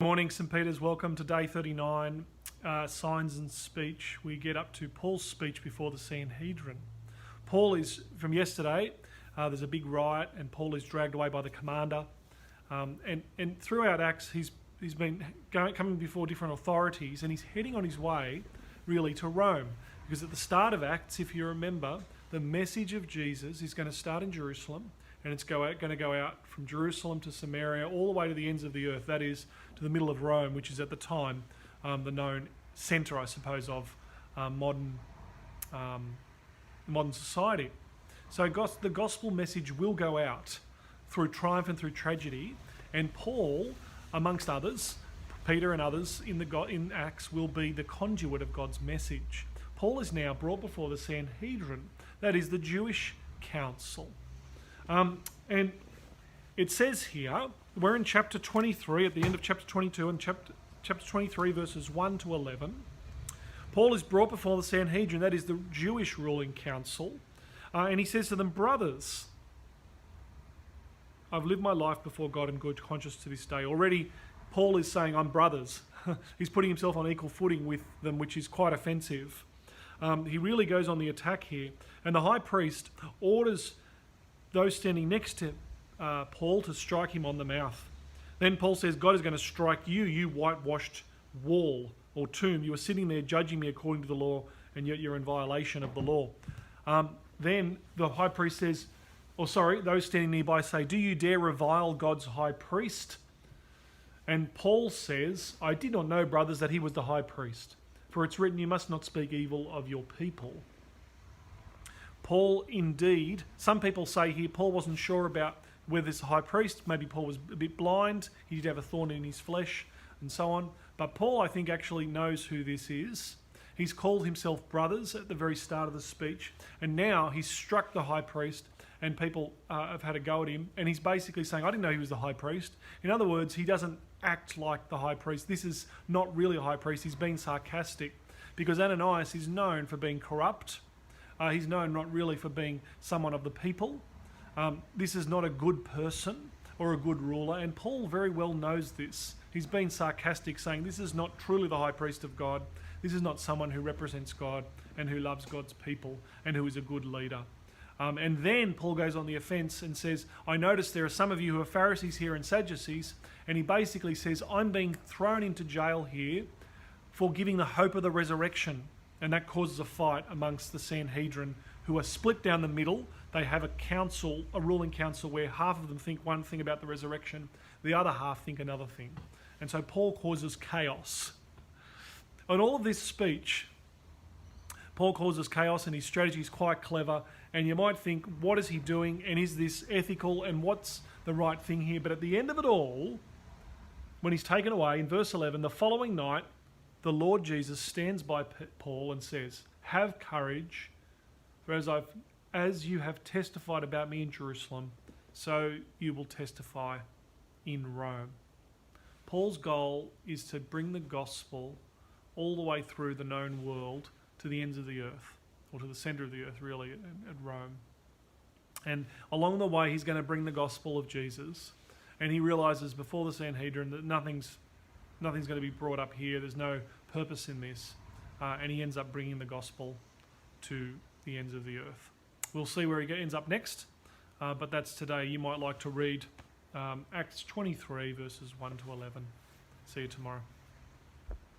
Morning, St. Peter's. Welcome to day 39, signs and speech. We get up to Paul's speech before the Sanhedrin. Paul is, from yesterday, there's a big riot and Paul is dragged away by the commander. And throughout Acts, he's been coming before different authorities and he's heading on his way, really, to Rome. Because at the start of Acts, if you remember, the message of Jesus is going to start in Jerusalem and it's going to go out from Jerusalem to Samaria, all the way to the ends of the earth, that is, to the middle of Rome, which is at the time the known centre, I suppose, of modern society. So the gospel message will go out through triumph and through tragedy, and Paul, amongst others, Peter and others in Acts, will be the conduit of God's message. Paul is now brought before the Sanhedrin, that is the Jewish council. And it says here, we're in chapter 23, at the end of chapter 22, and chapter 23, verses 1 to 11. Paul is brought before the Sanhedrin, that is the Jewish ruling council, and he says to them, "Brothers, I've lived my life before God in good conscience to this day." Already, Paul is saying, "I'm brothers." He's putting himself on equal footing with them, which is quite offensive. He really goes on the attack here. And the high priest orders those standing next to Paul to strike him on the mouth. Then Paul says, "God is going to strike you, you whitewashed wall or tomb. You are sitting there judging me according to the law, and yet you're in violation of the law." Then the high priest says, those standing nearby say, "Do you dare revile God's high priest?" And Paul says, "I did not know, brothers, that he was the high priest. For it's written, you must not speak evil of your people." Paul, indeed, some people say here, Paul wasn't sure about whether this high priest, maybe Paul was a bit blind, he did have a thorn in his flesh, and so on. But Paul, I think, actually knows who this is. He's called himself brothers at the very start of the speech, and now he's struck the high priest, and people have had a go at him, and he's basically saying, "I didn't know he was the high priest." In other words, he doesn't act like the high priest. This is not really a high priest. He's being sarcastic, because Ananias is known for being corrupt. He's known not really for being someone of the people. This is not a good person or a good ruler, and Paul very well knows this. He's been sarcastic, saying this is not truly the high priest of God. This is not someone who represents God and who loves God's people and who is a good leader. And then Paul goes on the offence and says, "I notice there are some of you who are Pharisees here and Sadducees," and he basically says, "I'm being thrown into jail here for giving the hope of the resurrection." And that causes a fight amongst the Sanhedrin, who are split down the middle. They have a council, a ruling council, where half of them think one thing about the resurrection, the other half think another thing. And so Paul causes chaos. On all of this speech, Paul causes chaos, and his strategy is quite clever. And you might think, what is he doing? And is this ethical? And what's the right thing here? But at the end of it all, when he's taken away, in verse 11, the following night, the Lord Jesus stands by Paul and says, "Have courage, for as you have testified about me in Jerusalem, so you will testify in Rome." Paul's goal is to bring the gospel all the way through the known world to the ends of the earth, or to the centre of the earth, really, at Rome. And along the way, he's going to bring the gospel of Jesus, and he realises before the Sanhedrin that nothing's going to be brought up here. There's no purpose in this. And he ends up bringing the gospel to the ends of the earth. We'll see where he ends up next, but that's today. You might like to read Acts 23, verses 1 to 11. See you tomorrow.